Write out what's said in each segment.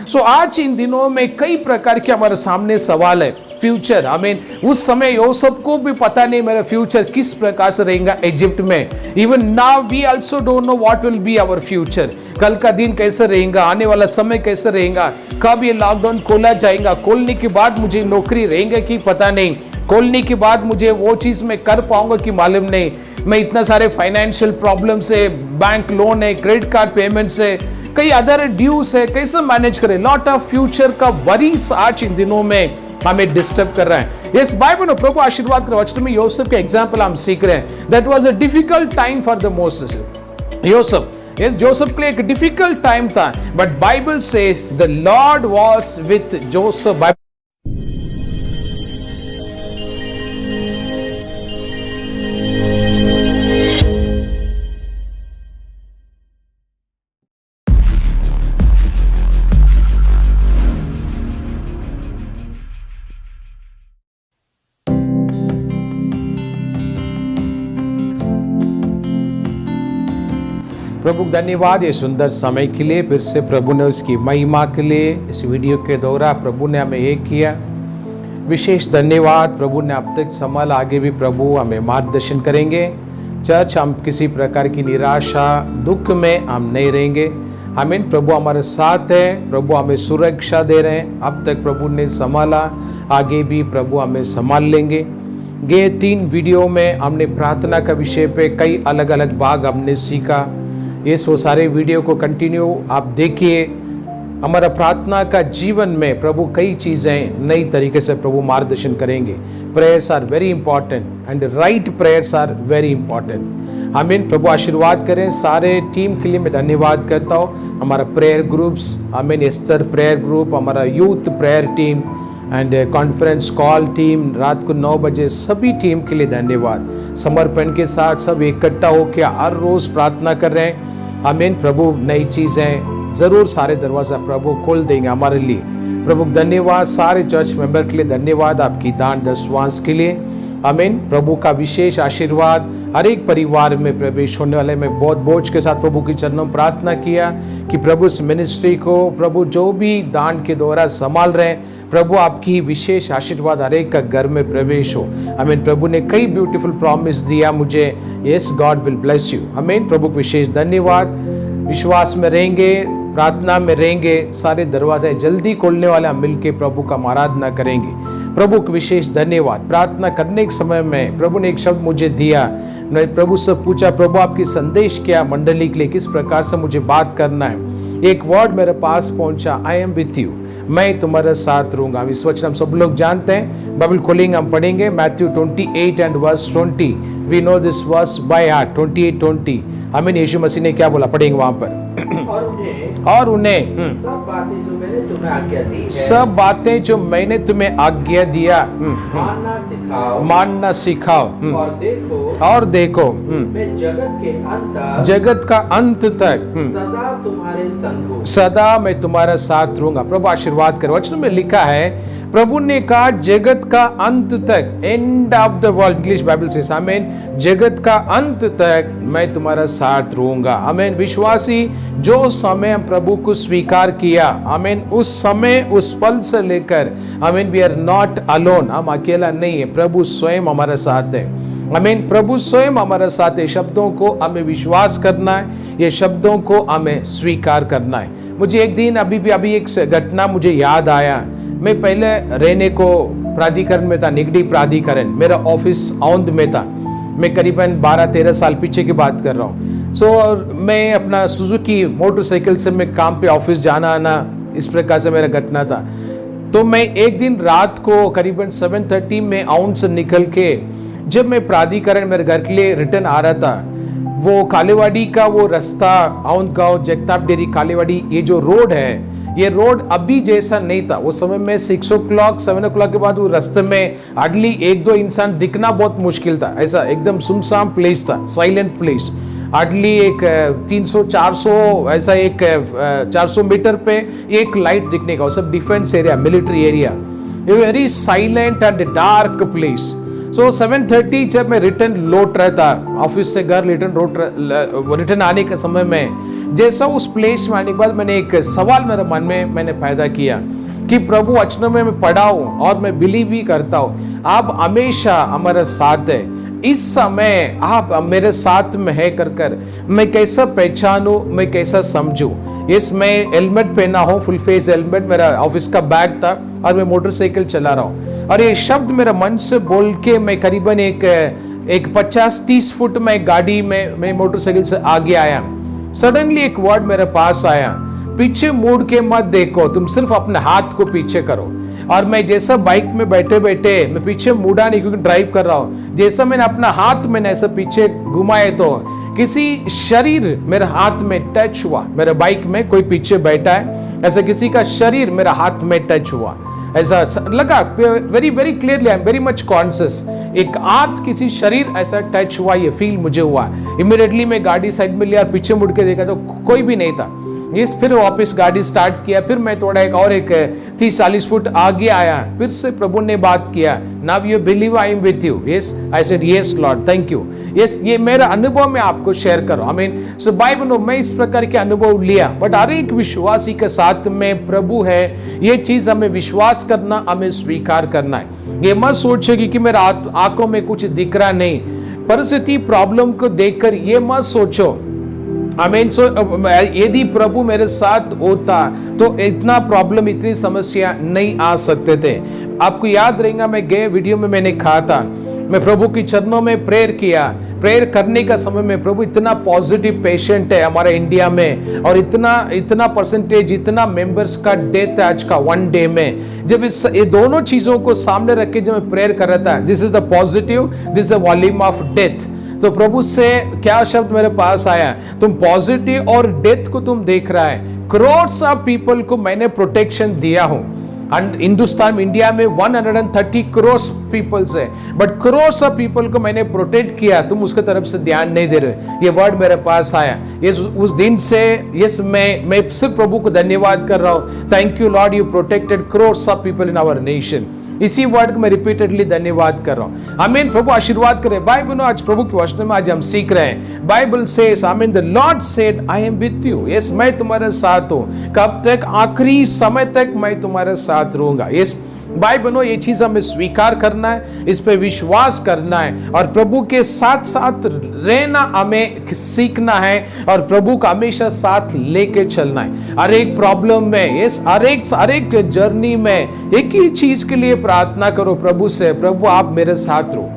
सो आज इन दिनों में कई प्रकार के हमारे सामने सवाल है। फ्यूचर, उस समय यूसुफ को भी पता नहीं मेरा फ्यूचर किस प्रकार से रहेगा इजिप्ट में। Even now we also don't know what will be our future. कल का दिन कैसे रहेगा, आने वाला समय कैसे रहेगा, कब ये लॉकडाउन खोला जाएगा, खोलने के बाद मुझे नौकरी रहेंगे कि पता नहीं, खोलने के बाद मुझे वो चीज मैं कर पाऊंगा कि मालूम नहीं। मैं इतना सारे फाइनेंशियल प्रॉब्लम से, बैंक लोन है, क्रेडिट कार्ड पेमेंट से, कई अदर ड्यूज है, कैसे मैनेज करें। लॉट ऑफ फ्यूचर का वरीज आज इन दिनों में हमें डिस्टर्ब कर रहा है। यस, बाइबल में प्रभु आशीर्वाद कर वचन में यूसुफ के एग्जांपल हम सीख रहे हैं। That was a difficult time for the Moses. Yusuf, yes, Joseph के लिए एक डिफिकल्ट टाइम था, but Bible says the Lord was with Joseph. प्रभु धन्यवाद ये सुंदर समय के लिए, फिर से प्रभु ने उसकी महिमा के लिए इस वीडियो के द्वारा प्रभु ने हमें एक किया। विशेष धन्यवाद, प्रभु ने अब तक संभाल, आगे भी प्रभु हमें मार्गदर्शन करेंगे। चर्च, हम किसी प्रकार की निराशा दुख में हम नहीं रहेंगे। आमीन। प्रभु हमारे साथ है, प्रभु हमें सुरक्षा दे रहे हैं। अब तक प्रभु ने संभाला, आगे भी प्रभु हमें संभाल लेंगे। ये 3 वीडियो में हमने प्रार्थना का विषय पे कई अलग अलग भाग हमने सीखा। ये वो सारे वीडियो को कंटिन्यू आप देखिए। हमारा प्रार्थना का जीवन में प्रभु कई चीज़ें नई तरीके से प्रभु मार्गदर्शन करेंगे। Prayers are very important and right prayers are very important. आमीन। प्रभु आशीर्वाद करें। सारे टीम के लिए मैं धन्यवाद करता हूँ। हमारा प्रेयर ग्रुप्स, आमीन, एस्तर प्रेयर ग्रुप, हमारा youth prayer team and conference call team, रात को 9 बजे सभी टीम के लिए धन्यवाद। समर्पण के साथ सब इकट्ठा होकर हर रोज़ प्रार्थना कर रहे हैं। आमीन। प्रभु नई चीज़ें ज़रूर सारे दरवाज़ा प्रभु खोल देंगे हमारे लिए। प्रभु धन्यवाद। सारे चर्च मेंबर के लिए धन्यवाद, आपकी दान दसवांश के लिए। आमीन। प्रभु का विशेष आशीर्वाद हर एक परिवार में प्रवेश होने वाले में बहुत बोझ के साथ प्रभु के चरणों में प्रार्थना किया कि प्रभु इस मिनिस्ट्री को, प्रभु जो भी दान के द्वारा संभाल रहे हैं, प्रभु आपकी विशेष आशीर्वाद हर एक का घर में प्रवेश हो। आमीन। प्रभु ने कई ब्यूटीफुल प्रॉमिस दिया मुझे। Yes, God will bless you. आमीन। प्रभु को विशेष धन्यवाद। विश्वास में रहेंगे, प्रार्थना में रहेंगे, सारे दरवाजे जल्दी खोलने वाले हम मिलकर प्रभु का आराधना करेंगे। प्रभु को विशेष धन्यवाद। प्रार्थना करने के समय में प्रभु ने एक शब्द मुझे दिया। मैं प्रभु से पूछा, प्रभु आपकी संदेश क्या मंडली के लिए, किस प्रकार से मुझे बात करना है। एक वर्ड मेरे पास पहुंचा, आई एम विथ यू, मैं तुम्हारे साथ रहूंगा। इस वचन हम सब लोग जानते हैं। बाइबल खोलेंगे, हम पढ़ेंगे Matthew 28 and verse 20। We know this verse by heart, 28-20। आमीन। यीशु मसीह ने क्या बोला, पढ़ेंगे वहां पर। और उन्हें सब बातें जो मैंने तुम्हें आज्ञा दी है, सब बातें जो मैंने तुम्हें आज्ञा दिया, मानना सिखाओ। और देखो मैं जगत का अंत तक सदा तुम्हारे संग हूं। सदा मैं तुम्हारा साथ रहूंगा। प्रभु आशीर्वाद कर। वचन में लिखा है, प्रभु ने कहा जगत का अंत तक, end of the world, English Bible से, आमीन, जगत का अंत तक मैं तुम्हारा साथ रहूंगा। आमीन। विश्वासी जो समय प्रभु को स्वीकार किया, आमीन, उस समय, उस पल से लेकर, आमीन, वी आर नॉट अलोन, हम अकेला नहीं है। प्रभु स्वयं हमारे साथ है। आमीन। प्रभु स्वयं हमारे साथ है। शब्दों को हमें विश्वास करना है, ये शब्दों को हमें स्वीकार करना है। मुझे एक दिन अभी एक घटना मुझे याद आया। मैं पहले रहने को प्राधिकरण में था, निगडी प्राधिकरण, मेरा ऑफिस औंध में था। मैं करीबन 12-13 साल पीछे की बात कर रहा हूँ। सो मैं अपना सुजुकी मोटरसाइकिल से मैं काम पे ऑफिस जाना आना, इस प्रकार से मेरा घटना था। तो मैं एक दिन रात को करीबन 7:30 में औंध से निकल के, जब मैं प्राधिकरण मेरे घर के लिए रिटर्न आ रहा था, वो कालेवाड़ी का वो रास्ता, औंध गांव, जगताप डेरी, कालेवाड़ी, ये जो रोड है, ये रोड अभी जैसा नहीं था। उस समय में 6 o'clock 7 o'clock के बाद वो रास्ते में हार्डली 1-2 इंसान दिखना बहुत मुश्किल था। ऐसा एकदम सुनसान प्लेस था, साइलेंट प्लेस। हार्डली एक 300-400 ऐसा एक 400 मीटर पे एक लाइट दिखने का, वो सब defence area, military area, very silent and dark place. So 7:30 जब मैं रिटर्न लौट रहा था ऑफिस से घर, रिटर्न आने के समय में जैसा उस प्लेस में आने के बाद मैंने एक सवाल मेरे मन में मैंने पैदा किया कि प्रभु वचनों में मैं पढ़ा हूँ और मैं बिलीव भी करता हूँ, आप हमेशा हमारे साथ है। इस समय आप मेरे साथ में है कर मैं कैसा पहचानूं, मैं कैसा समझूं। इस मैं हेलमेट पहना हूँ, फुल फेस हेलमेट, मेरा ऑफिस का बैग था और मैं मोटरसाइकिल चला रहा हूँ और ये शब्द मेरा मन से बोल के मैं करीबन एक 50-30 फुट में गाड़ी में मैं मोटरसाइकिल से आगे आया। सडनली एक वर्ड मेरे पास आया, पीछे मुड़ के मत देखो, तुम सिर्फ अपने हाथ को पीछे करो। और मैं जैसा बाइक में बैठे बैठे मैं पीछे मुड़ा नहीं क्योंकि ड्राइव कर रहा हूँ, जैसा मैंने अपना हाथ मैंने ऐसा पीछे घुमाए तो किसी शरीर मेरे हाथ में टच हुआ। मेरे बाइक में कोई पीछे बैठा है, ऐसा किसी का शरीर मेरा हाथ में टच हुआ, ऐसा लगा very very clearly, I am very much conscious. एक हाथ किसी शरीर ऐसा टच हुआ, ये फील मुझे हुआ। इमीडिएटली मैं गाड़ी साइड में लिया और पीछे मुड़ के देखा तो कोई भी नहीं था। यस, फिर वापस गाड़ी स्टार्ट किया, फिर मैं थोड़ा एक 30-40 फुट आगे आया, फिर से प्रभु ने बात किया, now you believe I am with you. Yes, I said yes Lord, thank you. Yes, ये मेरा अनुभव मैं आपको शेयर करूं। आई मीन सो बाइबल मैं इस प्रकार के अनुभव लिया, बट हर एक विश्वासी के साथ में प्रभु है, ये चीज हमें विश्वास करना, हमें स्वीकार करना है। ये मत सोचेगी कि मेरा आंखों में कुछ दिख रहा नहीं, परिस्थिति प्रॉब्लम को देखकर ये मत सोचो। आमीन। सो यदि प्रभु मेरे साथ होता तो इतना प्रॉब्लम, इतनी समस्या नहीं आ सकते थे। आपको याद रहेगा मैं गए वीडियो में मैंने कहा था, मैं प्रभु की चरणों में प्रेयर किया। प्रेयर करने का समय में प्रभु इतना पॉजिटिव पेशेंट है हमारे इंडिया में, और इतना परसेंटेज, इतना मेंबर्स का डेथ है आज का 1 डे में। जब ये दोनों चीजों को सामने रख के जब मैं प्रेयर कर रहा था, this is the positive, this is the volume of death, तो प्रभु से क्या शब्द मेरे पास आया, तुम पॉजिटिव और डेथ को तुम देख रहा है, करोड्स ऑफ पीपल को मैंने प्रोटेक्शन दिया हूं। हिंदुस्तान में, इंडिया में 130 करोड़ पीपल्स है, बट करोड्स ऑफ पीपल को मैंने प्रोटेक्ट किया, तुम उसके तरफ से ध्यान नहीं दे रहे। ये वर्ड मेरे पास आया। ये उस दिन से यस मैं सिर्फ प्रभु को धन्यवाद कर रहा हूं। Thank you lord, you protected crores of people in our nation. इसी वर्ड को मैं रिपीटेडली धन्यवाद कर रहा हूं। आमीन। प्रभु आशीर्वाद करे। बाइबल आज प्रभु के वचन में आज हम सीख रहे हैं। बाइबल सेज, आमीन, the Lord said I am with you. Yes, मैं तुम्हारे साथ हूं। कब तक? आखिरी समय तक मैं तुम्हारे साथ रहूंगा। यस, बाइबल ये चीज हमें स्वीकार करना है, इस पे विश्वास करना है और प्रभु के साथ साथ रहना हमें सीखना है और प्रभु का हमेशा साथ लेके चलना है। हर एक प्रॉब्लम में, यस, हर एक जर्नी में एक ही चीज के लिए प्रार्थना करो प्रभु से, प्रभु आप मेरे साथ रहो,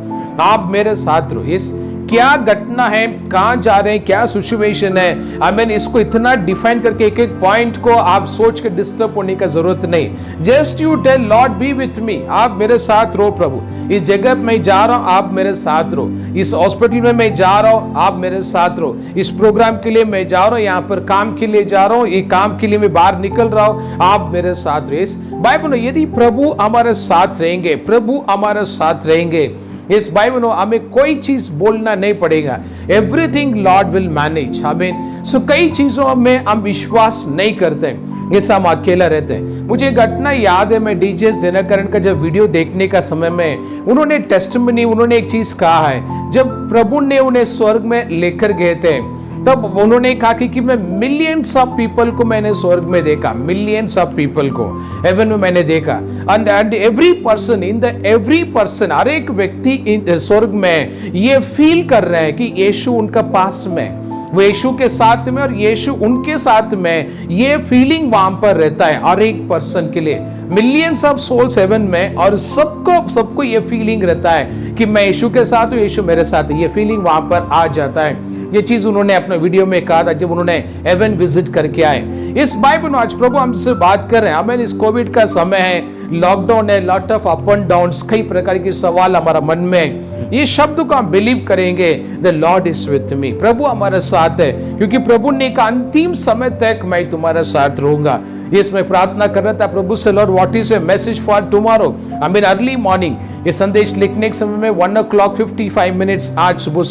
आप मेरे साथ रहो। यस, क्या घटना है, कहां जा रहे हैं, क्या सिचुएशन है, आई मीन इसको इतना डिफाइन करके एक पॉइंट को आप सोच के डिस्टर्ब होने का जरूरत नहीं। Just you tell lord be with me, आप मेरे साथ रहो प्रभु। इस जगह में जा रहा हूं, आप मेरे साथ रहो। इस हॉस्पिटल में मैं जा रहा हूं, आप मेरे साथ रहो। इस प्रोग्राम के लिए मैं जा रहा हूं, यहाँ पर काम के लिए जा रहा हूं, ये काम के लिए मैं बाहर निकल रहा हूं, आप मेरे साथ रहो। इस बाइबल यदि प्रभु हमारे साथ रहेंगे, प्रभु हमारे साथ रहेंगे, इस बाइबल हमें कोई चीज बोलना नहीं पड़ेगा। Everything Lord will manage. हमें सो कई चीजों में हम विश्वास नहीं करते, जैसे हम अकेला रहते हैं। मुझे घटना याद है, मैं डीजे दिनकरण का जब वीडियो देखने का समय में उन्होंने टेस्टिमनी, उन्होंने एक चीज कहा है, जब प्रभु ने उन्हें स्वर्ग में लेकर गए थे तब उन्होंने कहा कि मैं मिलियंस ऑफ पीपल को मैंने स्वर्ग में देखा, मिलियंस ऑफ पीपल को हेवन में मैंने देखा। And every person in the every person, हर एक व्यक्ति स्वर्ग में ये फील कर रहा है कि यीशु उनका पास में, वो यीशु के साथ में और यीशु उनके साथ में, ये फीलिंग वहां पर रहता है हर एक पर्सन के लिए। मिलियंस ऑफ सोल्स हेवन में, और सबको ये फीलिंग रहता है कि मैं यीशु के साथ हूं, यीशु मेरे साथ है। ये फीलिंग वहां पर आ जाता है। ये चीज उन्होंने अपने वीडियो में कहा था जब उन्होंने हेवन विजिट करके आए। इस बाइबल आज प्रभु हमसे बात कर रहे हैं। हमें इस कोविड का समय है, लॉकडाउन है, lot of up and downs, कई प्रकार के सवाल हमारा मन में। ये शब्द को हम बिलीव करेंगे, the Lord is with me, प्रभु हमारे साथ है, क्योंकि प्रभु ने कहा अंतिम समय तक मैं तुम्हारे साथ रहूंगा। इसमें प्रार्थना कर रहा था प्रभु से, Lord what is a message for tomorrow, I mean early morning. ये संदेश लिखने के समय में 1:55 आज सुबह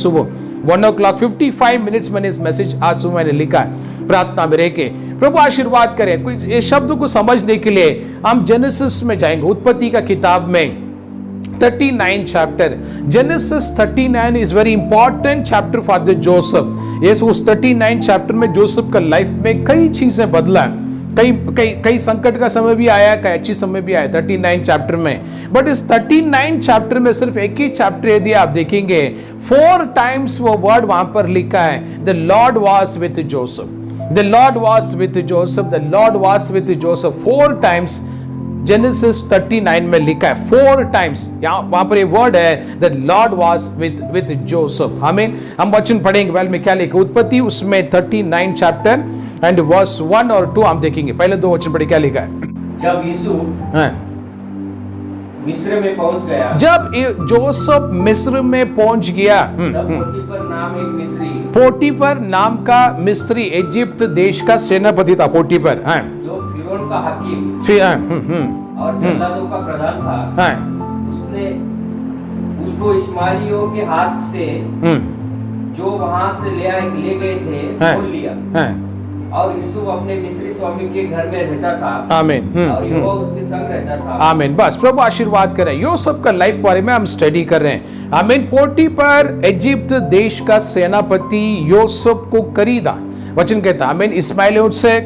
1:55 मैंने इस मैसेज आज सुबह मैंने लिखा है प्रार्थना में रह के। प्रभु आशीर्वाद करें। कुछ ये शब्द को समझने के लिए हम जेनेसिस में जाएंगे, उत्पत्ति का किताब में 39 chapter. Genesis 39 is very important chapter for the Joseph. ये उस 39 चैप्टर में जोसेफ का लाइफ में कई चीजें बदला, कई संकट का समय भी आया, कई अच्छी समय भी आया 39 चैप्टर में। बट इस 39 चैप्टर में सिर्फ एक ही चैप्टर यदि आप देखेंगे 4 टाइम्स वो वर्ड वहां पर लिखा है, the Lord was with Joseph, the Lord was with Joseph, the Lord was with Joseph 4 times genesis 39 में लिखा है, 4 टाइम्स वहां पर ये वर्ड है, the Lord was with Joseph. हम वचन पढ़ेंगे पहले में क्या लिखा, उत्पत्ति उसमें 39 चैप्टर एंड वर्स 1 और 2 हम देखेंगे। पहले 2 वचन पढ़े, क्या लिखा है। जब यीशु मिस्र में पहुंच गया, जब जोसेफ मिस्र में पहुंच गया, तब पोटीफर नाम एक मिस्री, पोटीफर नाम का मिस्री, इजिप्ट देश का सेनापति था पोटीफर, जो फिरौन का हकीम और जल्लादों का प्रधान था, उसने उसको इश्माएलियों के हाथ से जो वहां से ले गए थे खोल लिया, और यूसुफ अपने मिस्री स्वामी के घर में रहता था। आमीन। और यहोवा उसके संग रहता था। आमीन। बस प्रभु आशीर्वाद करें। यूसुफ का लाइफ बारे में हम स्टडी कर रहे हैं। आमीन। पोटीफर इजिप्ट देश का सेनापति यूसुफ को खरीदा, वचन कहता है आमीन, इस्माइलियों से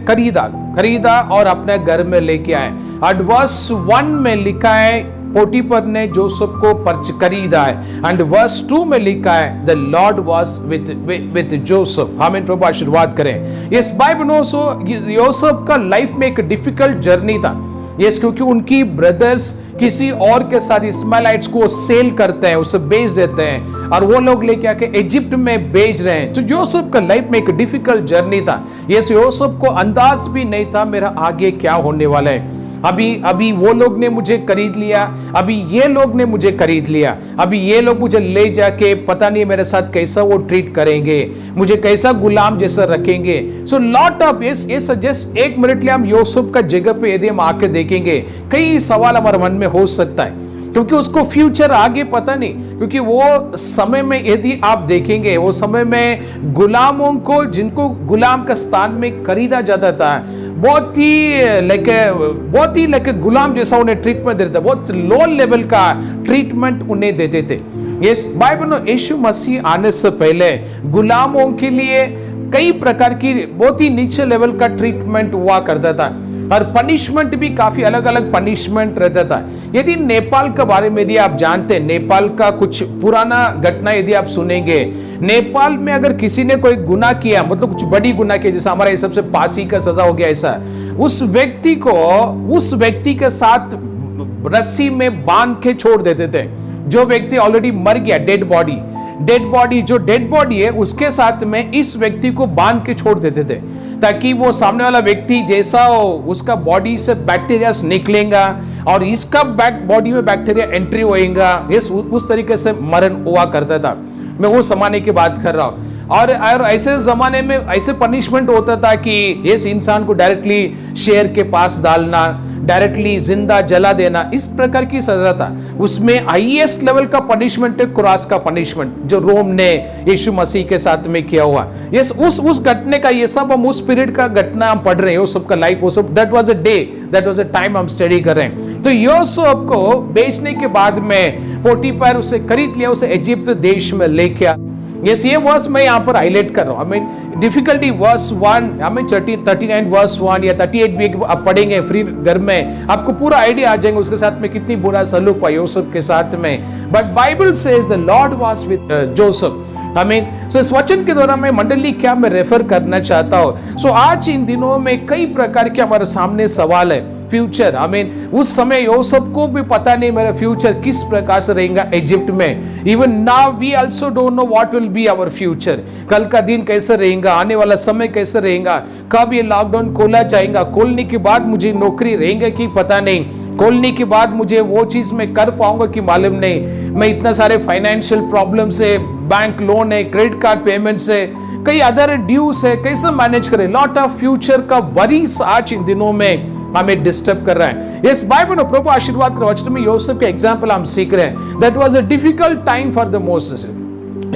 खरीदा और अपने घर में लेके आए। और वर्स 1 में लिखा है पोटीफर ने जोसेफ को खरीदा है, एंड वर्स 2 में लिखा है the Lord was with Joseph. आमीन। प्रभु आशीर्वाद करें। यस, बाइबल नोस योसेफ का लाइफ में एक डिफिकल्ट जर्नी था। यस, क्योंकि उनकी ब्रदर्स किसी और के साथ इस्माइलाइट्स को सेल करते हैं, उसे बेच देते हैं, और वो लोग लेके आके इजिप्ट में बेच रहे हैं। तो योसेफ का लाइफ में एक डिफिकल्ट जर्नी था। यस, योसेफ को अंदाज भी नहीं था मेरा आगे क्या होने वाला है। अभी वो लोग ने मुझे खरीद लिया, अभी ये लोग ने मुझे खरीद लिया, अभी ये लोग मुझे ले जाके पता नहीं मेरे साथ कैसा वो ट्रीट करेंगे, मुझे कैसा गुलाम जैसा रखेंगे। सो लॉट ऑफ ये सजेस्ट, एक मिनट लिए हम यूसुफ का जगह पे यदि हम आके देखेंगे, कई सवाल हमारे मन में हो सकता है, क्योंकि उसको फ्यूचर आगे पता नहीं। क्योंकि वो समय में यदि आप देखेंगे, वो समय में गुलामों को, जिनको गुलाम का स्थान में खरीदा जाता था, बहुत ही गुलाम जैसा उन्हें ट्रीटमेंट देते थे, बहुत लो लेवल का ट्रीटमेंट उन्हें देते थे। यस, बाइबल में यीशु मसीह आने से पहले गुलामों के लिए कई प्रकार की बहुत ही नीचे लेवल का ट्रीटमेंट हुआ करता था, और पनिशमेंट भी काफी अलग अलग पनिशमेंट रहता था। यदि नेपाल के बारे में यदि आप जानते हैं, नेपाल का कुछ पुराना घटना यदि आप सुनेंगे, नेपाल में अगर किसी ने कोई गुनाह किया, मतलब कुछ बड़ी गुनाह किया, जैसे हमारे हिसाब से फांसी का सजा हो गया, ऐसा उस व्यक्ति के साथ रस्सी में बांध के छोड़ देते थे। जो व्यक्ति ऑलरेडी मर गया, डेड बॉडी है, उसके साथ में इस व्यक्ति को बांध के छोड़ देते थे, ताकि वो सामने वाला व्यक्ति जैसा हो, उसका बॉडी से बैक्टीरिया निकलेगा और इसका बॉडी में बैक्टीरिया एंट्री होएगा। उस तरीके से मरण हुआ करता था। मैं वो जमाने की बात कर रहा हूँ। और ऐसे जमाने में ऐसे पनिशमेंट होता था कि इस इंसान को डायरेक्टली शेर के पास डालना, डायरेक्टली जिंदा जला देना, इस प्रकार की सजा था। उसमें हाईएस्ट लेवल का पनिशमेंट है क्रॉस का पनिशमेंट, जो रोम ने यीशु मसीह के साथ में किया हुआ। यस, उस घटने का, ये सब हम उस पीरियड का घटना हम पढ़ रहे हैं, यूसुफ का लाइफ, वो सब that was a day, that was a time हम स्टडी कर रहे हैं। तो यूसुफ को बेचने के बाद में पोटीफर उसे खरीद लिया, उसे इजिप्ट देश में लेके आया। यस, ये वर्स मैं यहाँ पर हाईलाइट कर रहा हूँ। I mean difficulty verse 1, I mean 39 verse 1 या 38 भी आप पढ़ेंगे फ्री घर में, आपको पूरा आइडिया आ जाएगा उसके साथ में कितनी बुरा सलूक हुआ यूसुफ के साथ में। But Bible says the Lord was with Joseph. I mean सो इस वचन के द्वारा मैं मंडली क्या मैं रेफर करना चाहता हूँ। सो आज इन दिनों में कई प्रकार के हमारे सामने सवाल है। फ्यूचर, आई मीन उस समय यूसुफ को भी पता नहीं मेरा फ्यूचर किस प्रकार से रहेगा इजिप्ट में। Even now we also don't know what will be our future. कल का दिन कैसे रहेगा, आने वाला समय कैसे रहेगा, कब ये लॉकडाउन खोला जाएगा, खोलने के बाद मुझे नौकरी रहेगा कि पता नहीं, खोलने के बाद मुझे वो चीज मैं कर पाऊंगा कि मालूम नहीं। मैं इतना सारे फाइनेंशियल प्रॉब्लम से, बैंक लोन है, क्रेडिट कार्ड पेमेंट से, कई अदर ड्यूज है, कैसे मैनेज करें। लॉट ऑफ फ्यूचर का वरीज आज इन दिनों में हमें डिस्टर्ब कर रहा है। यस, बाइबल में प्रभु आशीर्वाद करो। वचन में यूसुफ के एग्जांपल हम सीख रहे हैं। That was a difficult time for the Moses.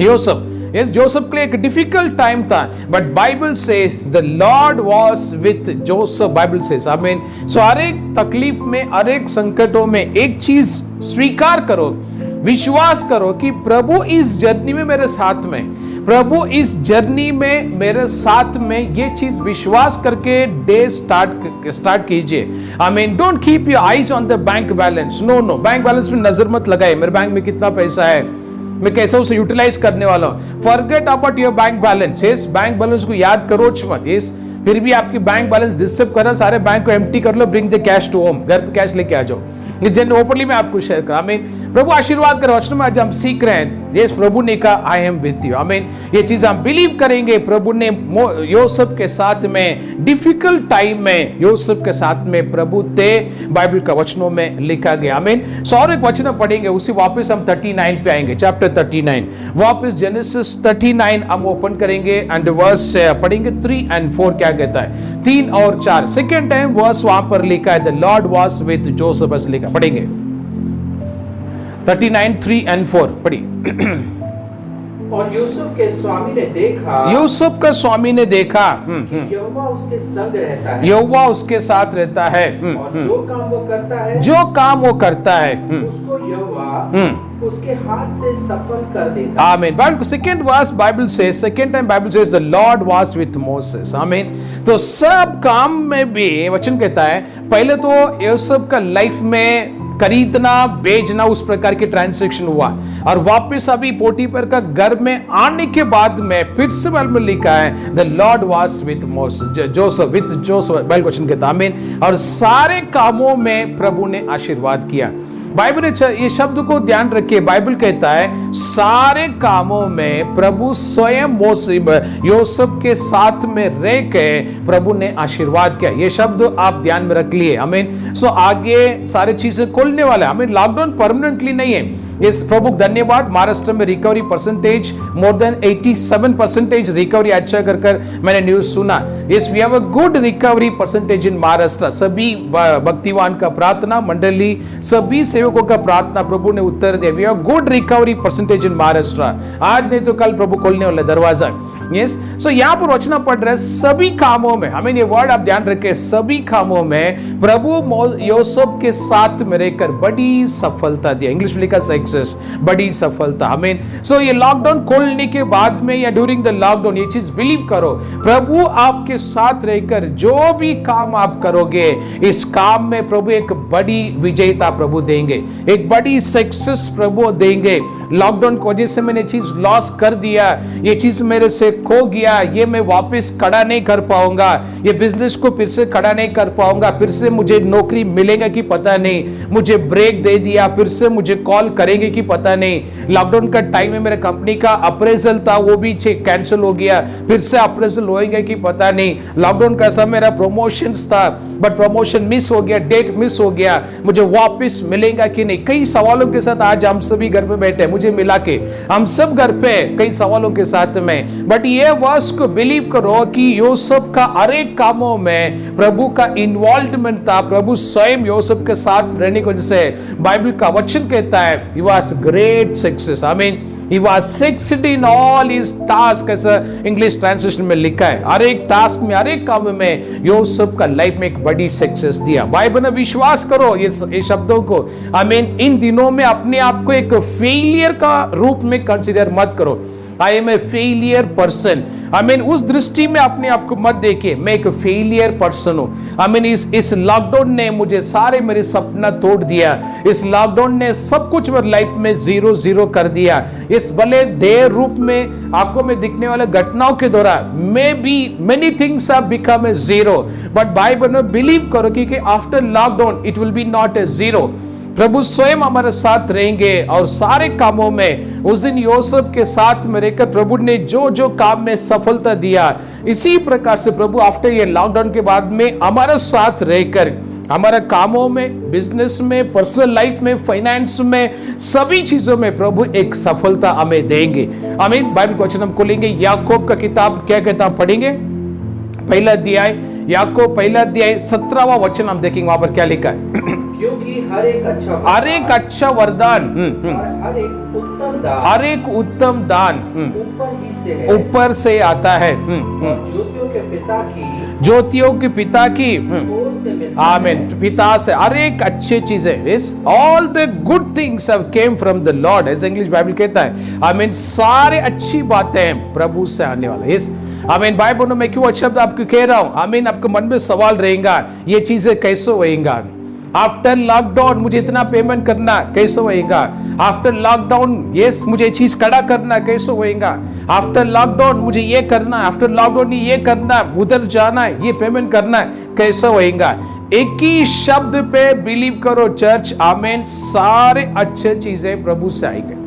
Yusuf, yes, Joseph के लिए एक डिफिकल्ट टाइम था, but Bible says the Lord was with Joseph. Bible says, I mean so हर एक तकलीफ में, हर एक संकटों में एक चीज स्वीकार करो, विश्वास करो कि प्रभु इस जर्नी में मेरे साथ में। प्रभु इस जर्नी में मेरे साथ में ये चीज विश्वास करके डे स्टार्ट कीजिए। I mean don't keep your eyes on the bank balance. No, bank balance में नजर मत लगाए, मेरे बैंक में कितना पैसा है, मैं कैसे उसे यूटिलाइज करने वाला हूं। Forget about your bank balance. इस बैंक बैलेंस को याद करो मत। इस फिर भी आपकी बैंक बैलेंस डिस्टर्ब कर रहा, सारे बैंक को एम्प्टी कर लो, bring the cash to home, घर पे कैश लेके आ जाओ। ये जन ओपनली मैं आपको शेयर कर, आई मीन प्रभु आशीर्वाद करो। वचन में आज हम सीख रहे हैं, यस प्रभु ने कहा I am with you. I mean ये चीज हम बिलीव करेंगे। प्रभु ने यूसुफ के साथ में डिफिकल्ट टाइम में यूसुफ के साथ में प्रभु थे, बाइबल का वचनों में लिखा गया। आई मीन सो और एक वचन पढ़ेंगे, उसी वापस हम 39 पे आएंगे, चैप्टर 39 वापस जेनेसिस 39 हम ओपन करेंगे एंड वर्स पढ़ेंगे 3 और 4 क्या कहता है, 3 और 4। सेकेंड टाइम वर्स वहां पर लिखा है the Lord was with Joseph, बस लिखा, पढ़ेंगे 39 3 और 4 पढ़िए। और यूसुफ के स्वामी ने देखा, यूसुफ का स्वामी ने देखा यहोवा उसके संग रहता है, यहोवा उसके साथ रहता है, और जो काम वो करता है, जो काम वो करता है उसको यहोवा उसके हाथ से सफल कर देता। आमीन। बाइबल सेकंड वर्स बाइबल से second time Bible says the Lord was with Moses. आमीन। तो सब काम में भी वचन कहता है, पहले तो यूसुफ का लाइफ में खरीदना बेचना उस प्रकार के ट्रांजैक्शन हुआ, और वापस अभी पोटीफर का घर में आने के बाद में फिर से बाइबल में लिखा है the Lord was with Moses, Joseph with Joseph, Bible question कहता है आमीन। और सारे कामों में प्रभु ने आशीर्वाद किया। बाइबल ये शब्द को ध्यान रखिए, बाइबल कहता है सारे कामों में प्रभु स्वयं यूसुफ के साथ में रह के प्रभु ने आशीर्वाद किया। ये शब्द आप ध्यान में रख लिए। आमीन। सो आगे सारी चीजें खुलने वाला है। आमीन। लॉकडाउन परमानेंटली नहीं है। इस प्रभु धन्यवाद, महाराष्ट्र में recovery percentage more than 87% recovery अच्छा कर मैंने न्यूज सुना। Yes we have a good recovery percentage in Maharashtra. सभी भक्तिवान का प्रार्थना मंडली, सभी सेवकों का प्रार्थना प्रभु ने उत्तर दिया। We have good recovery percentage in Maharashtra. आज नहीं तो कल प्रभु खोलने वाला दरवाजा। यस सो यहाँ पर रचना पड़ रहा है सभी कामों में। हमें ये वर्ड आप ध्यान रखें, सभी कामों में प्रभु यूसुफ के साथ में रहकर बड़ी सफलता दिया। इंग्लिश में लिखा सक्सेस, बड़ी सफलता। आमीन। सो ये लॉकडाउन खोलने के बाद में या ड्यूरिंग द लॉकडाउन ये चीज बिलीव करो, प्रभु आपके साथ रहकर जो भी काम आप करोगे इस काम में प्रभु एक बड़ी विजयता प्रभु देंगे, एक बड़ी सक्सेस प्रभु देंगे। लॉकडाउन की वजह से मैंने चीज लॉस कर दिया, ये चीज मेरे से खो गया, ये मैं वापस खड़ा नहीं कर पाऊंगा, ये बिजनेस को फिर से खड़ा नहीं कर पाऊंगा, फिर से मुझे नौकरी मिलेगा कि पता नहीं, मुझे ब्रेक दे दिया, फिर से मुझे कॉल करेंगे कि पता नहीं। लॉकडाउन का टाइम में मेरे कंपनी का अप्रेजल था वो भी कैंसिल हो गया, फिर से अप्रेजल होएगा कि पता नहीं। लॉकडाउन का समय मेरा प्रमोशन था बट प्रमोशन मिस हो गया, डेट मिस हो गया, मुझे वापस मिलेगा कि नहीं। कई सवालों के साथ आज हम सभी घर पे बैठे, मुझे मिला के हम सब घर पे कई सवालों के साथ में। बट ये वर्स को बिलीव करो कि यूसुफ का हर एक कामों में प्रभु का इन्वॉल्वमेंट था, प्रभु स्वयं यूसुफ के साथ रहने की वजह से बाइबल का वचन कहता है he was great success. I mean he was succeed in all his tasks, ऐसा इंग्लिश ट्रांसलेशन में लिखा है। हर एक टास्क में, हर एक काम में यूसुफ का लाइफ में एक बड़ी सक्सेस दिया। बाइबल में विश्वास करो ये शब्दों को। आई मीन इन दिनों में अपने आप को एक फेलियर का रूप में कंसीडर मत करो। I am a failure person. I mean उस दृष्टि में अपने आप को मत देखिए, मैं एक फेलियर पर्सन हूं। आई मीन इस लॉकडाउन ने मुझे सारे मेरे सपना तोड़ दिया, इस लॉकडाउन ने सब कुछ मेरी लाइफ में 0-0 कर दिया। इस भले देर रूप में आंखों में दिखने वाले घटनाओं के दौरान may be many things have become a zero, but Bible में बिलीव करो कि after lockdown it will be not a zero. प्रभु स्वयं हमारे साथ रहेंगे और सारे कामों में उस दिन यूसुफ के साथ में रहकर प्रभु ने जो जो काम में सफलता दिया, इसी प्रकार से प्रभु आफ्टर ये लॉकडाउन के बाद में हमारे साथ रहकर हमारे कामों में, बिजनेस में, पर्सनल लाइफ में, फाइनेंस में, सभी चीजों में प्रभु एक सफलता हमें देंगे। आमीन। बाइबल का वचन हम खोलेंगे, याकूब का किताब क्या कहता है पढ़ेंगे, पहला अध्याय, याकूब पहला अध्याय 17वां वचन हम देखेंगे वहां पर क्या लिखा है। क्योंकि हर एक अच्छा वरदान और हर एक उत्तम दान ऊपर ही से है, ऊपर से आता है, और ज्योतियों के पिता की ज्योतियों के पिता की ओर से मिलता है। आमीन, पिता से हर एक अच्छी चीजें, इस all the good things have came from the Lord, ऐसे इंग्लिश बाइबल कहता है। आमीन, सारे अच्छी बातें प्रभु से आने वाले। इस आमीन, भाई बहनों, मैं क्यों अच्छा शब्द आपको कह रहा हूं? आमीन, आपके मन में सवाल रहेगा, ये चीजें कैसे होएगा? आफ्टर लॉकडाउन मुझे इतना पेमेंट करना कैसे होएगा? आफ्टर लॉकडाउन यस मुझे ये चीज खड़ा करना कैसे होएगा? आफ्टर लॉकडाउन मुझे ये करना, आफ्टर लॉकडाउन ये करना, उधर जाना है, ये पेमेंट करना कैसे होएगा? एक ही शब्द पे बिलीव करो चर्च, आमीन, सारे अच्छे चीजें प्रभु से आएंगे,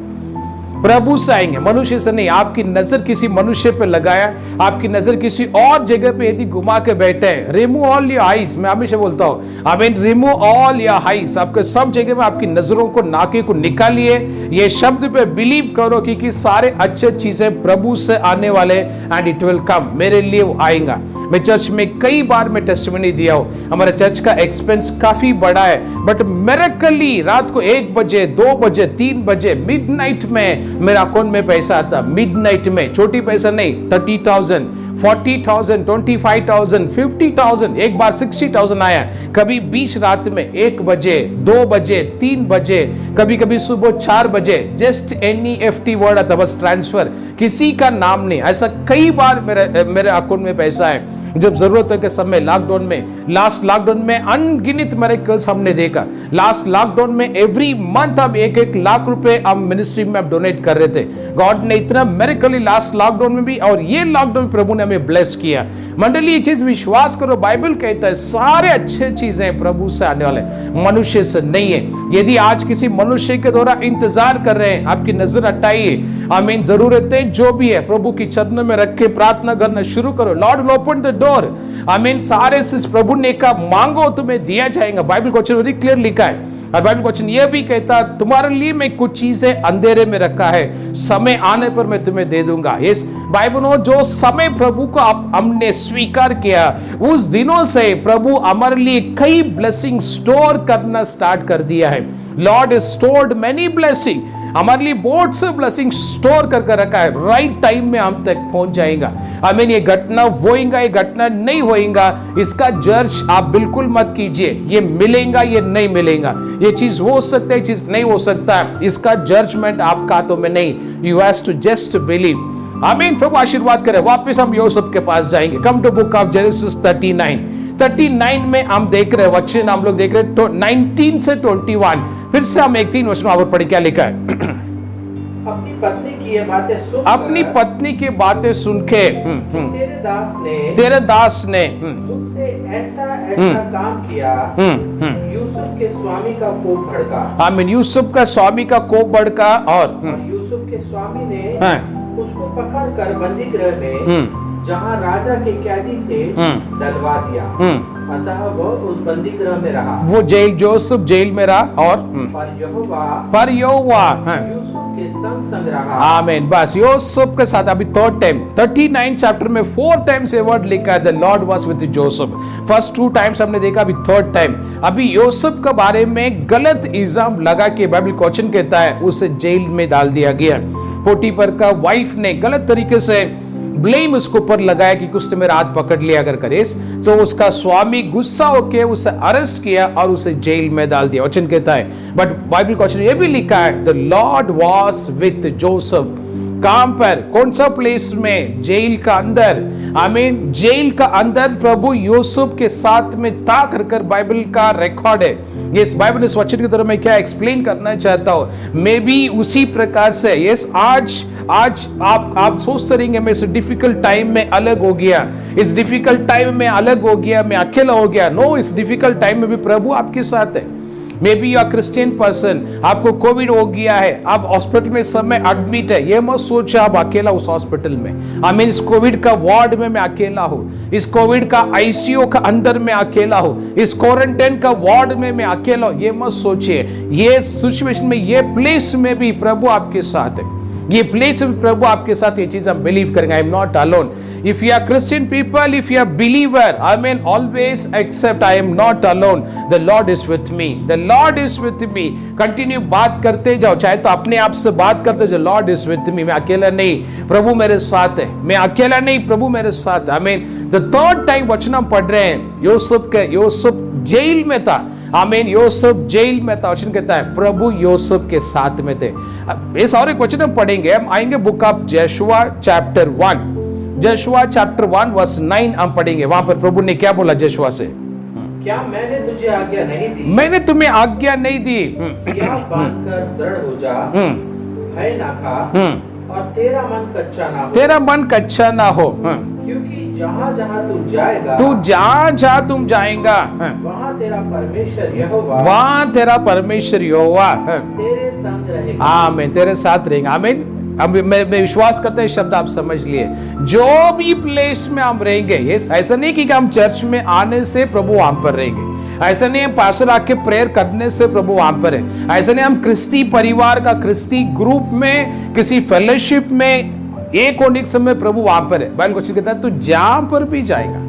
प्रभु से आएंगे, मनुष्य से नहीं। आपकी नजर किसी मनुष्य पे लगाया, आपकी नजर किसी और जगह पे यदि घुमा के बैठे हैं, रिमूव ऑल योर आईज, मैं हमेशा बोलता हूं, आमीन, रिमूव ऑल योर आईज, आपके सब जगह में आपकी नजरों को, नाके को निकालिए, ये शब्द पे बिलीव करो कि सारे अच्छे चीजें प्रभु से आने वाले, एंड इट विल कम, मेरे लिए वो आएगा। मैं चर्च में कई बार मैं टेस्टिमनी दिया हूं, हमारे चर्च का एक्सपेंस काफी बड़ा है, बट मिरेकली रात को 1 बजे, 2 बजे, 3 बजे, मिडनाइट में मेरा अकाउंट में पैसा आता, मिडनाइट में, छोटी पैसा नहीं, 30,000, 40,000, 25,000, 50,000, एक बार 60,000 आया, कभी बीच रात में 1 बजे, 2 बजे, 3 बजे, कभी कभी सुबह 4 बजे, जस्ट NEFT वर्ड आता, बस ट्रांसफर, किसी का नाम नहीं, ऐसा कई बार मेरे अकाउंट में पैसा है। जब जरूरत है के समय, लॉकडाउन में, लास्ट लॉकडाउन में अनगिनत मिरेकल्स हमने देखा। लास्ट लॉकडाउन में एवरी मंथ हम 1-1 लाख रुपए हम मिनिस्ट्री में डोनेट कर रहे थे। गॉड ने इतना मिरेकल लास्ट लॉकडाउन में भी, और ये लॉकडाउन प्रभु ने हमें ब्लेस किया। मंडली, ये चीज विश्वास करो, बाइबल कहता है सारे अच्छे चीजें प्रभु से आने वाले, मनुष्य से नहीं है। यदि आज किसी मनुष्य के द्वारा इंतजार कर रहे हैं, आपकी नजर हटाइए, आमीन, जरूरतें जो भी है प्रभु की चरणों में रख के प्रार्थना करना शुरू करो। Lord will open the door, आमीन, सारे प्रभु ने कहा मांगो तुम्हें दिया जाएगा। बाइबल क्वेश्चन वेरी क्लियर लिखा है, और बाइबल क्वेश्चन ये भी कहता है तुम्हारे लिए मैं कुछ चीजें अंधेरे में रखा है, समय आने पर मैं तुम्हें दे दूंगा। इस बाइबल जो समय प्रभु को हमने स्वीकार किया, उस दिनों से प्रभु हमारे लिए कई ब्लेसिंग स्टोर करना स्टार्ट कर दिया है। Lord is stored many blessing, हमारे लिए बहुत से ब्लेसिंग स्टोर करके रखा है, राइट टाइम में हम तक पहुंच जाएगा। आमीन, ये घटना होएगा, ये घटना नहीं होएगा, इसका जज आप बिल्कुल मत कीजिए, ये मिलेगा, ये नहीं मिलेगा, ये चीज हो सकता है, चीज नहीं हो सकता है, इसका जजमेंट आपका हाथों में नहीं। You have to just believe. आमीन, प्रभु आशीर्वाद करे। वापस हम यूसुफ के पास जाएंगे। Come to book of Genesis 39 में हम देख रहे हैं वचन, हम लोग देख रहे हैं 19 से 21। फिर से हम 1-3 वचन और पढ़े, क्या लिखा है? अपनी पत्नी की ये बातें सुन, अपनी पत्नी की बातें सुन के तेरे दास ने मुझसे ऐसा काम किया, यूसुफ के स्वामी का कोप भड़का। आमीन, यूसुफ का स्वामी का कोप भड़का, और यूसुफ के स्वामी ने उसको पकड़कर बंदी गृह में, जहाँ राजा के कैदी थे, डलवा दिया। अतः वह उस बंदी गृह में रहा, वो जोसेफ जेल में रहा, और पर यहोवा यूसुफ के संग रहा। आमीन, बस यूसुफ के साथ। अभी 3rd टाइम 39 चैप्टर में 4 टाइम्स ये वर्ड लिखा है, the Lord was with Joseph. First 2 times हमने देखा, अभी 3rd टाइम। अभी यूसुफ के बारे में गलत इल्जाम लगा के बाइबल क्वेश्चन कहता है उसे जेल में डाल दिया गया। पोटीफर का वाइफ ने गलत तरीके से ब्लेम उसके ऊपर लगाया कि उसने मेरा हाथ पकड़ लिया अगर करे, तो उसका स्वामी गुस्सा होकर उसे अरेस्ट किया और उसे जेल में डाल दिया। वचन कहता है, बट बाइबल क्वेश्चन ये भी लिखा है, the Lord was with Joseph. काम पर, कौन सा प्लेस में? जेल का अंदर। आमीन, जेल का अंदर प्रभु यूसुफ के साथ में था कर बाइबल का रिकॉर्ड है। यस, बाइबल इस वचन की तरह मैं क्या एक्सप्लेन करना चाहता हूं, मे बी उसी प्रकार से यस आज आप सोचते रहेंगे मैं इस डिफिकल्ट टाइम में अलग हो गया, इस डिफिकल्ट टाइम में अलग हो गया, मैं अकेला हो गया। नो, इस डिफिकल्ट टाइम में भी प्रभु आपके साथ है। May be you are Christian person, आपको कोविड हो गया है, आप हॉस्पिटल में समय एडमिट है, ये मत सोचे आप अकेला उस हॉस्पिटल में। आई मीन, इस कोविड का वार्ड में मैं अकेला हूं, इस कोविड का आईसीयू का अंदर में अकेला हूं, इस क्वारंटाइन का वार्ड में मैं अकेला हूं, ये मत सोचिए। ये सिचुएशन में, ये प्लेस में भी प्रभु आपके साथ है। ये प्लेस में प्रभु आपके साथ ये चीज हम बिलीव करेंगे, I am not alone. If you are Christian people, if you are believer, I mean always except I am not alone, the Lord is with me, the Lord is with me. Continue बात करते जाओ, चाहे तो अपने आप से बात करते जाओ, लॉर्ड इज विथ मी, मैं अकेला नहीं, प्रभु मेरे साथ है, मैं अकेला नहीं, प्रभु मेरे साथ। I mean the third time वचन हम पढ़ रहे हैं, यूसुफ जेल में था, आमीन, यूसुफ जेल में था। वचन कहता है प्रभु यूसुफ के साथ में थे। इस और एक वचन हम पढ़ेंगे, हम आएंगे book of Joshua chapter 1, Joshua chapter 1 verse 9 हम पढ़ेंगे। वहां पर प्रभु ने क्या बोला जोशुआ से? क्या मैंने तुझे आज्ञा नहीं दी? मैंने तुम्हें आज्ञा नहीं दी। यह बांधकर दृढ़ हो जा, भय ना खा, और तेरा मन कच्चा ना हो। तेरा मन कच्चा ना हो, क्योंकि जहाँ जहाँ तुम जाएगा, तू जहाँ जहाँ तुम जाएगा, वहाँ तेरा परमेश्वर यहोवा, वहाँ तेरा परमेश्वर यहोवा तेरे संग रहेगा। आमीन, तेरे साथ रहेगा। आमीन। अब मैं विश्वास करता हूं शब्द आप समझ लिए, जो भी प्लेस में हम रहेंगे, ये ऐसा नहीं कि हम चर्च में आने से प्रभु वहां पर रहेंगे, ऐसा नहीं हम पास्टर आके प्रेयर करने से प्रभु वहां पर है, ऐसा नहीं हम क्रिस्ती परिवार का क्रिस्ती ग्रुप में किसी फेलोशिप में एक होने के समय प्रभु वहां पर है। बाइबल क्वेश्चन कहता है तू जहां पर भी जाएगा,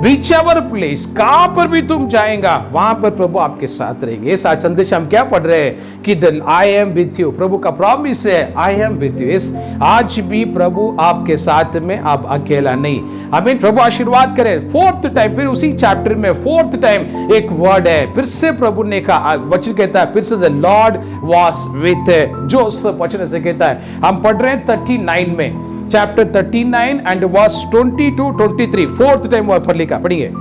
whichever place, कहां पर भी तुम जाएगा, वहां पर प्रभु आपके साथ रहेंगे। इस आज संदेश हम क्या पढ़ रहे हैं कि आई एम विथ यू, प्रभु का प्रॉमिस है आई एम विथ यू। इस आज भी प्रभु आपके साथ में, आप अकेला नहीं। आमीन। प्रभु आशीर्वाद करे। फोर्थ टाइम फिर उसी चैप्टर में फोर्थ टाइम एक वर्ड है, फिर से प्रभु ने कहा, वचन कहता है फिर से the Lord was with Joseph. वचन ऐसे कहता है, हम पढ़ रहे हैं 39 में, chapter 39 and verse 22-23, fourth time वहां पर लिखा, पढ़िए।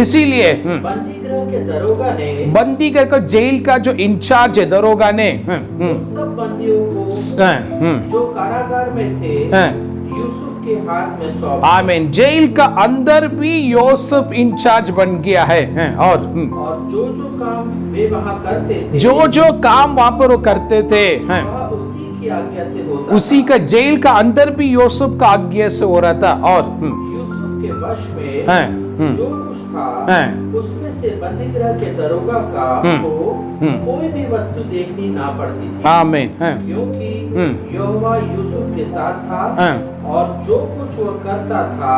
इसीलिए बंदी गृह के दरोगा ने, बंदी गृह का जेल का जो इंचार्ज है दरोगा ने, उन सब बंदियों को जो कारागार में थे यूसुफ के हाथ में सौंप। आमीन। जेल का अंदर भी यूसुफ इंचार्ज बन गया है, और जो जो काम वे वहां करते थे, जो काम वहां पर वो करते थे, उसी की आज्ञा से होता, उसी का जेल का अंदर भी यूसुफ का आज्ञा से हो रहा था। और यूसुफ के वश में जो कुछ था उसमें से बंदी गृह के दरोगा को कोई भी वस्तु देखनी ना पड़ती थी। आमीन। क्योंकि यहोवा यूसुफ के साथ था, और जो कुछ वो करता था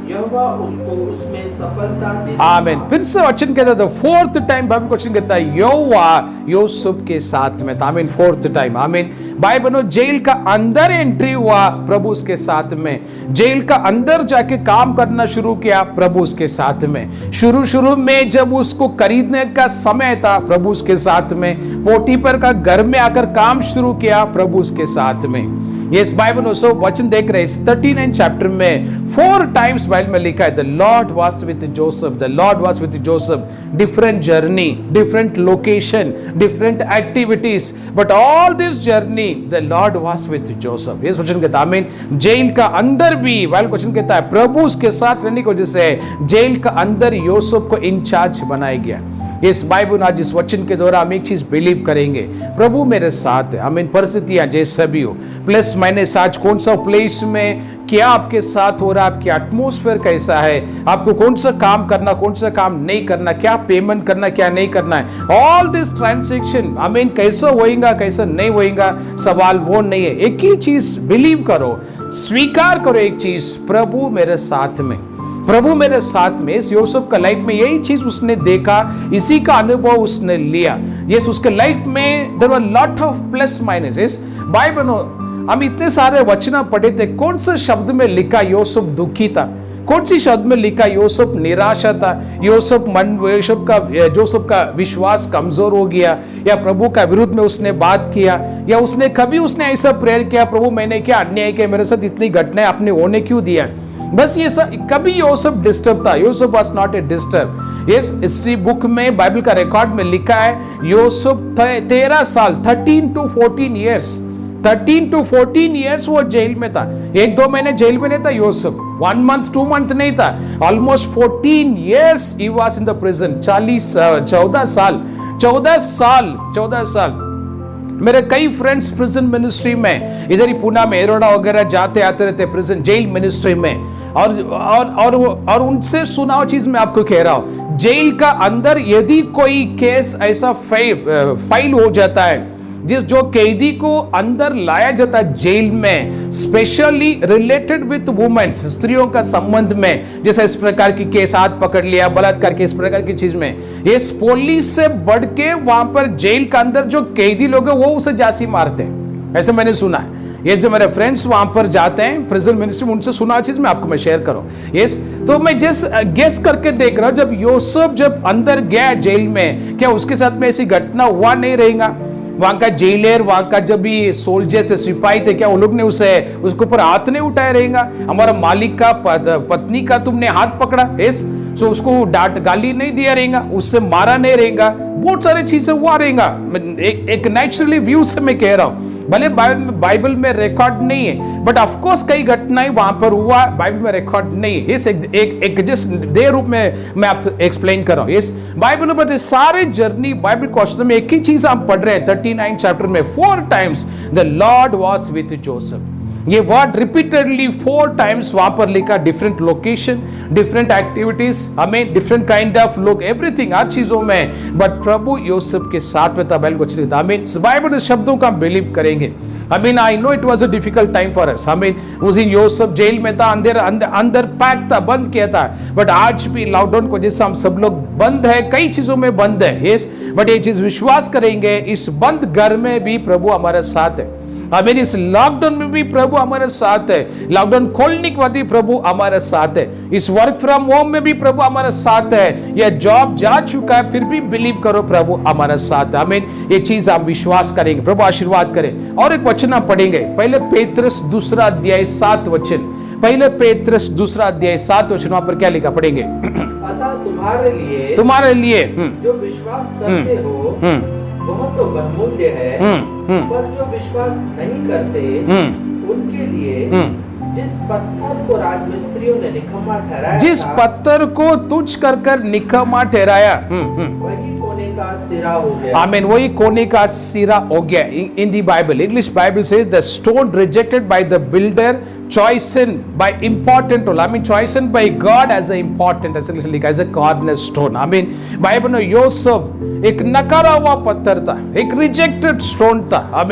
यहोवा उसको उसमें सफलता देता। आमीन। फिर से वचन कहता था, फोर्थ टाइम बाइबल क्वेश्चन कहता है यहोवा यूसुफ के साथ में था। आमीन। Fourth time. आमीन। भाई बनो, जेल का अंदर एंट्री हुआ, प्रभु उसके साथ में, जेल का अंदर जाके काम करना शुरू किया, प्रभु उसके साथ में, शुरू में जब उसको खरीदने का समय था, प्रभु उसके साथ में, पोटीपर का घर में आकर काम शुरू किया, प्रभु उसके साथ में। यस, बाइबल सो वचन देख रहे हैं 39 चैप्टर में 4 टाइम्स बाइबल में लिखा है the Lord was with Joseph, the Lord was with Joseph. Different journey, different location, different activities, but all this journey the Lord was with Joseph. Yes, वचन कहता है आमीन। जेल का अंदर भी बाइबल क्वेश्चन कहता है प्रभु उसके साथ रहने की वजह से जेल का अंदर यूसुफ को इंचार्ज बनाया गया। इस बाइबल आज इस वचन के द्वारा हम एक चीज बिलीव करेंगे, प्रभु मेरे साथ है। आमीन। परिस्थितियां जैसे भी हो, प्लस माइनस, आज कौन सा प्लेस में क्या आपके साथ हो रहा है, आपके एटमोस्फेयर कैसा है, आपको कौन सा काम करना, कौन सा काम नहीं करना, क्या पेमेंट करना, क्या नहीं करना है, ऑल दिस ट्रांजैक्शन, आमीन, कैसा होएगा कैसा नहीं होएगा, सवाल वो नहीं है। एक ही चीज बिलीव करो, स्वीकार करो एक चीज, प्रभु मेरे साथ में, प्रभु मेरे साथ में। इस यूसुफ का लाइफ में यही चीज उसने देखा, इसी का अनुभव उसने लिया। यस, उसके लाइफ में there were lot of plus minus. भाई बहनों, हम इतने सारे वचन पढ़े थे, कौन से शब्द में लिखा यूसुफ दुखी था, कौन सी शब्द में लिखा यूसुफ निराशा था, जोसेफ का विश्वास कमजोर हो गया, या प्रभु का विरुद्ध में उसने बात किया, या उसने कभी उसने ऐसा प्रेयर किया, प्रभु मैंने क्या अन्याय किया, मेरे साथ इतनी घटनाएं आपने होने क्यों दिया। बस ये सब, कभी यूसुफ डिस्टर्ब था, Yusuf was not a disturb. इस हिस्ट्री बुक में बाइबल का रिकॉर्ड में लिखा है यूसुफ 13 साल 13 to 14 years 13 to 14 years वो जेल में था। 1-2 महीने जेल में नहीं था यूसुफ, 1 month 2 month नहीं था, almost 14 years he was in the prison। 14 साल। मेरे कई फ्रेंड्स प्रिजन मिनिस्ट्री में, इधर ही पुणे में एरोडा वगैरह जाते आते रहते प्रिजन जेल मिनिस्ट्री में, और उनसे सुना चीज मैं आपको कह रहा हूं, जेल का अंदर यदि कोई केस ऐसा फाइल हो जाता है, जो कैदी को अंदर लाया जाता है जेल में, स्पेशली रिलेटेड विथ वुमेन्स, स्त्रियों का संबंध में, जैसे इस प्रकार की केस हाथ पकड़ लिया, बलात्कार के इस प्रकार की चीज में, ये पुलिस से बढ़ के वहां पर जेल का अंदर जो कैदी लोग हैं वो उसे जासी मारते हैं, ऐसे मैंने सुना है। ये जो मेरे फ्रेंड्स वहां पर जाते हैं प्रिजन मिनिस्ट्री में, उनसे सुना चीज मैं आपको शेयर करूं। यस, तो मैं जस्ट गेस करके देख रहा हूं, जब यूसुफ जब अंदर गया जेल में, क्या उसके साथ में ऐसी घटना हुआ नहीं रहेगा? वहां का जेलर, वहां का जब भी सोल्जर्स थे, सिपाही थे, क्या वो लोग ने उसके ऊपर हाथ नहीं उठाए रहेगा? हमारा मालिक का पत्नी का तुमने हाथ पकड़ा, यस, सो उसको डांट गाली नहीं दिया रहेगा, उससे मारा नहीं रहेगा, बहुत सारी चीजें हुआ रहेगा। एक नेचुरली व्यू से मैं कह रहा हूं, भले बाइबल में रिकॉर्ड नहीं है, बट ऑफ कोर्स कई घटनाएं वहां पर हुआ, बाइबल में रिकॉर्ड नहीं है। इस एक जिस दे रूप में मैं आप एक्सप्लेन कर रहा हूं, इस बाइबल में सारे जर्नी बाइबल क्वेश्चन में एक ही चीज हम पढ़ रहे हैं 39 चैप्टर में, 4 times the Lord was with Joseph. ये वर्ड रिपीटेडली 4 टाइम्स वहां पर लिखा, डिफरेंट लोकेशन, डिफरेंट एक्टिविटीज, हमें डिफरेंट काइंड ऑफ लोग, एवरीथिंग, हर चीजों में, बट प्रभु यूसुफ के साथ में था। बाइबल शब्दों का बिलीव करेंगे। I know it was a difficult time for us. उस दिन यूसुफ जेल में था, अंदर पैक था, बंद किया था, बट आज भी लॉकडाउन को जैसे हम सब लोग बंद है, कई चीजों में बंद है, यस, बट ये चीज विश्वास करेंगे, इस बंद घर में भी प्रभु हमारे साथ है। इस लॉकडाउन में भी प्रभु हमारे साथ है, लॉकडाउन खोलने के बाद भी प्रभु हमारे साथ है, इस वर्क फ्रॉम होम में भी प्रभु हमारे साथ है, या जॉब जा चुका है फिर भी बिलीव करो प्रभु हमारे साथ है। ये चीज हम विश्वास करेंगे। प्रभु आशीर्वाद करें। और एक वचन हम पढ़ेंगे, पहले पेत्रस 2 अध्याय 7 वचन, पहले पेत्रस 2 अध्याय 7 वचन, वहां पर क्या लिखा पढ़ेंगे? अतः तुम्हारे लिए जो विश्वास करते हो बहुत तो बहुमूल्य है, पर जो विश्वास नहीं करते उनके लिए जिस पत्थर को राजमिस्त्रियों ने निकम्मा ठहराया, जिस पत्थर को तुच्छ कर निकम्मा ठहराया, वही कोने का सिरा हो गया। आमीन, वही कोने का सिरा हो गया। In the Bible, English Bible says the stone rejected by the builder chosen by important role, chosen by God as a important, as a cornerstone. Bible में यूसुफ एक नकारा हुआ पत्थर था, एक रिजेक्टेड स्टोन था।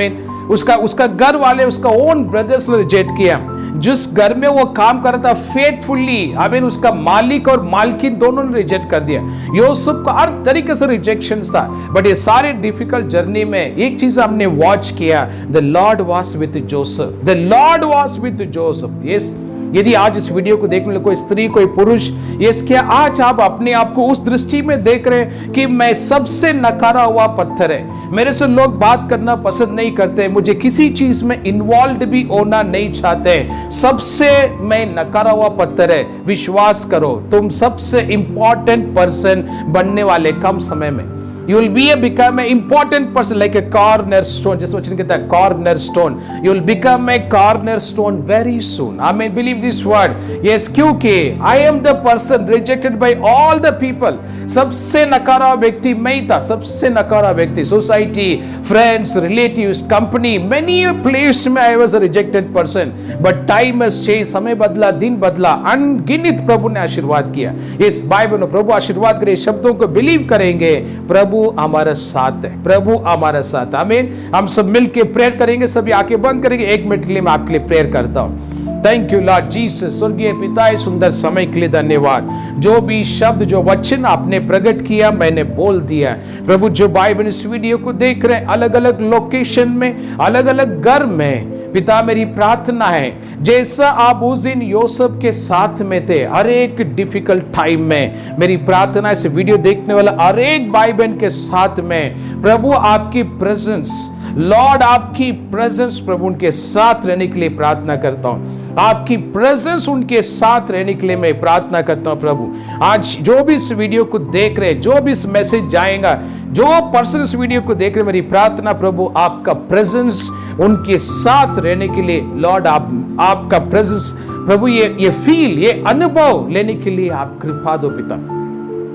उसका घर वाले, उसका ओन ब्रदर्स ने रिजेक्ट किया। जिस घर में वो काम कर रहा था फेथफुली, उसका मालिक और मालकिन दोनों ने रिजेक्ट कर दिया। यूसुफ का हर तरीके से रिजेक्शन था, बट ये सारे डिफिकल्ट जर्नी में एक चीज हमने वॉच किया, the Lord was with Joseph, the Lord was with Joseph. Yes, यदि आज इस वीडियो को देखने कोई स्त्री, कोई पुरुष, यस, क्या आज आप अपने आप को उस दृष्टि में देख रहे हैं कि मैं सबसे नकारा हुआ पत्थर है, मेरे से लोग बात करना पसंद नहीं करते, मुझे किसी चीज में इन्वॉल्व भी होना नहीं चाहते, सबसे मैं नकारा हुआ पत्थर है? विश्वास करो, तुम सबसे इंपॉर्टेंट पर्सन बनने वाले कम समय में। You will become an important person, like a cornerstone. Just वचन कहता है cornerstone. You will become a cornerstone very soon. Amen. Believe this word. Yes, क्योंकि I am the person rejected by all the people. सबसे नकारा व्यक्ति मैं ही था, सबसे नकारा व्यक्ति, society, friends, relatives, company, many places में I was a rejected person. But time has changed. समय बदला, दिन बदला, अनगिनत प्रभु ने आशीर्वाद किया। इस बाइबल में प्रभु आशीर्वाद करे, शब्दों को बिलीव करेंगे, प्रभु हमारे साथ है, प्रभु हमारे साथ। आमीन। हम सब मिलके प्रेयर करेंगे, सभी आंखें बंद करेंगे। 1 मिनट के लिए मैं आपके लिए प्रेयर करता हूं। Thank you Lord Jesus. स्वर्गीय पिता, इस सुंदर समय के लिए धन्यवाद। जो भी शब्द, जो वचन आपने प्रकट किया, मैंने बोल दिया प्रभु। जो भाई बहन इस वीडियो को देख रहे हैं, अलग अलग लोकेशन में, अलग अलग घर में, पिता मेरी प्रार्थना है जैसा आप उस दिन यूसुफ के साथ में थे, हर एक डिफिकल्ट टाइम में, मेरी प्रार्थना इस वीडियो देखने वाला हर एक भाई बहन के साथ में प्रभु आपकी प्रेजेंस, लॉर्ड आपकी प्रेजेंस प्रभु उनके साथ रहने के लिए प्रार्थना करता हूं। आपकी प्रेजेंस उनके साथ रहने के लिए मैं प्रार्थना करता हूं प्रभु। आज जो भी इस वीडियो को देख रहे, जो भी इस मैसेज जाएगा, जो पर्सन इस वीडियो को देख रहे, मेरी प्रार्थना प्रभु आपका प्रेजेंस उनके साथ रहने के लिए, लॉर्ड आपका प्रेजेंस प्रभु ये फील, ये अनुभव लेने के लिए आप कृपा दो पिता।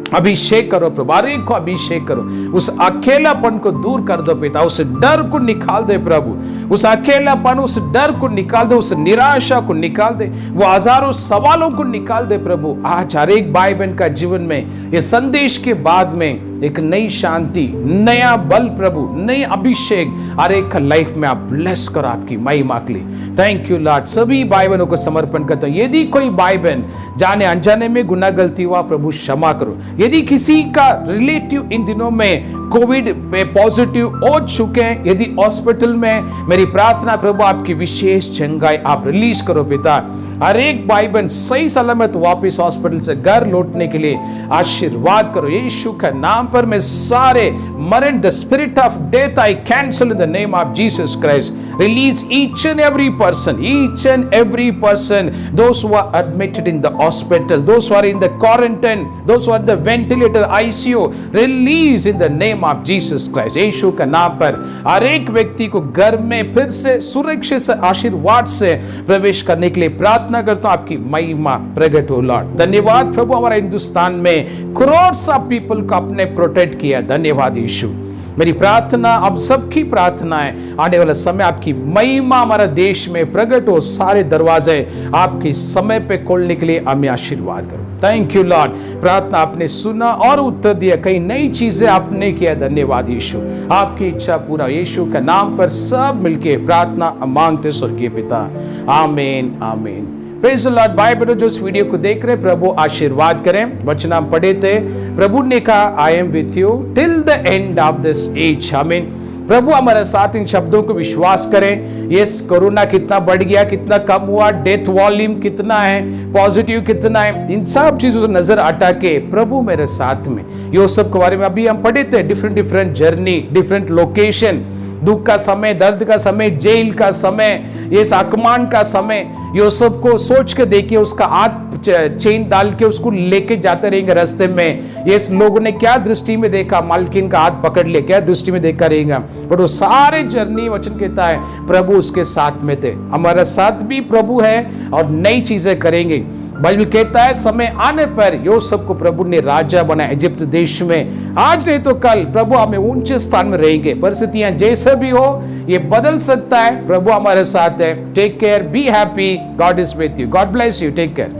अभिषेक करो प्रभु, हर एक को अभिषेक करो, उस अकेलापन को दूर कर दो पिता, उस डर को निकाल दे प्रभु, उस अकेलापन, उस डर को निकाल दे, उस निराशा को निकाल दे, वो हजारों सवालों को निकाल दे प्रभु। आज हर एक भाई बहन का जीवन में ये संदेश के बाद में एक नई शांति, नया बल प्रभु, नई अभिषेक हर एक का लाइफ में आप ब्लेस करो आपकी महिमा के लिए। Thank you Lord. सभी भाई बहनों को समर्पण करता हूं। यदि कोई भाई बहन जाने अनजाने में गुनाह गलती हुआ, प्रभु क्षमा करो। यदि किसी का रिलेटिव इन दिनों में कोविड पे पॉजिटिव हो चुके हैं, यदि हॉस्पिटल में, मेरी प्रार्थना प्रभु आपकी विशेष चंगाई आप रिलीज करो पिता। हर एक भाई बहन सही सलामत वापस हॉस्पिटल से घर लौटने के लिए आशीर्वाद करो यीशु के नाम पर। मैं सारे मरण, the spirit of death I cancel in the name of Jesus Christ. Release each and every person, those who are admitted in the hospital, those who are in the quarantine, those who are in the ventilator, ICU, release in the name of Jesus Christ। यीशु के नाम पर हर एक व्यक्ति को घर में फिर से सुरक्षित से आशीर्वाद से प्रवेश करने के लिए प्रार्थना करता हूं। आपकी महिमा प्रकट हो लॉर्ड। धन्यवाद प्रभु, हमारा हिंदुस्तान में crores of people को आपने प्रोटेक्ट किया। धन्यवाद यीशु। मेरी प्रार्थना, अब सबकी प्रार्थना है, आने वाला समय आपकी महिमा हमारा देश में प्रकट हो, सारे दरवाजे आपके समय पे खोलने के लिए हमें आशीर्वाद करो। Thank you Lord. प्रार्थना आपने सुना और उत्तर दिया, कई नई चीजें आपने किया। धन्यवाद यीशु। आपकी इच्छा पूरा यीशु का नाम पर सब मिलके प्रार्थना मांगते स्वर्गीय पिता। आमीन आमीन। Praise the Lord. भाई बहनों जो इस वीडियो को देख रहे, प्रभु आशीर्वाद करें। वचन हम पढ़े थे, प्रभु ने कहा I am with you till the end of this age. आमीन। प्रभु हमारे साथ इन शब्दों को विश्वास करें। यस, कोरोना कितना बढ़ गया, कितना कम हुआ, डेथ वॉल्यूम कितना है, पॉजिटिव कितना है, इन सब चीजों से नजर हटा के प्रभु मेरे साथ में, ये सब के बारे में अभी हम पढ़े थे। डिफरेंट जर्नी, डिफरेंट लोकेशन, दुख का समय, दर्द का समय, जेल का समय, ये आकमान का समय, यूसुफ को सोच के देखिए, उसका हाथ चेन डाल के उसको लेके जाते रहेंगे रास्ते में। ये लोगों ने क्या दृष्टि में देखा, मालकिन का हाथ पकड़ ले, क्या दृष्टि में देखा रहेगा, पर वो सारे जर्नी वचन कहता है प्रभु उसके साथ में थे। हमारा साथ भी प्रभु है और नई चीजें करेंगे। बाइबल कहता है समय आने पर यूसुफ को प्रभु ने राजा बनाया इजिप्ट देश में। आज नहीं तो कल प्रभु हमें ऊंचे स्थान में रहेंगे। परिस्थितियां जैसे भी हो, ये बदल सकता है, प्रभु हमारे साथ है। Take care, be happy, God is with you. God bless you, take care.